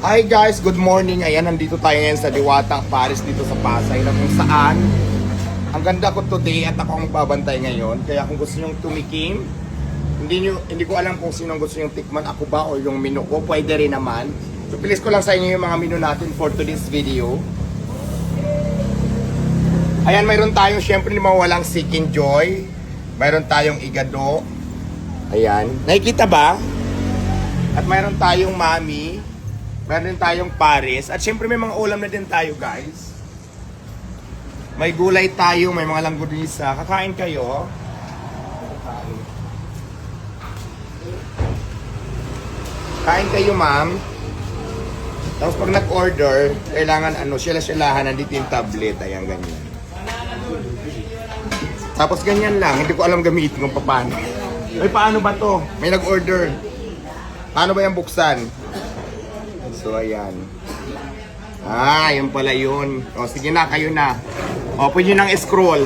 Hi guys, good morning. Ayan, nandito tayo ngayon sa Diwata, Paris dito sa Pasay na kung saan ang ganda ko today at ako ang magbabantay ngayon. Kaya kung gusto nyong tumikim, hindi ko alam kung sino gusto nyong tikman, ako ba o yung menu ko, pwede rin naman. So please ko lang sa inyo yung mga menu natin for today's video. Ayan, mayroon tayong syempre mawalang Seeking Joy. Mayroon tayong igado. Ayan, nakikita ba? At mayroon tayong mami. Meron tayong Paris. At syempre may mga ulam na din tayo, guys. May gulay tayo, may mga langganisa. Kakain kayo. Kain kayo, ma'am. Tapos pag nag-order, kailangan sila-silahan, nandito yung tablet. Ayan, ganyan. Tapos ganyan lang. Hindi ko alam gamitin kung paano. Ay, paano ba to? May nag-order. Paano ba yung buksan? So, ayan. Yun pala yun. O, sige na, kayo na. O, pwede nyo nang scroll.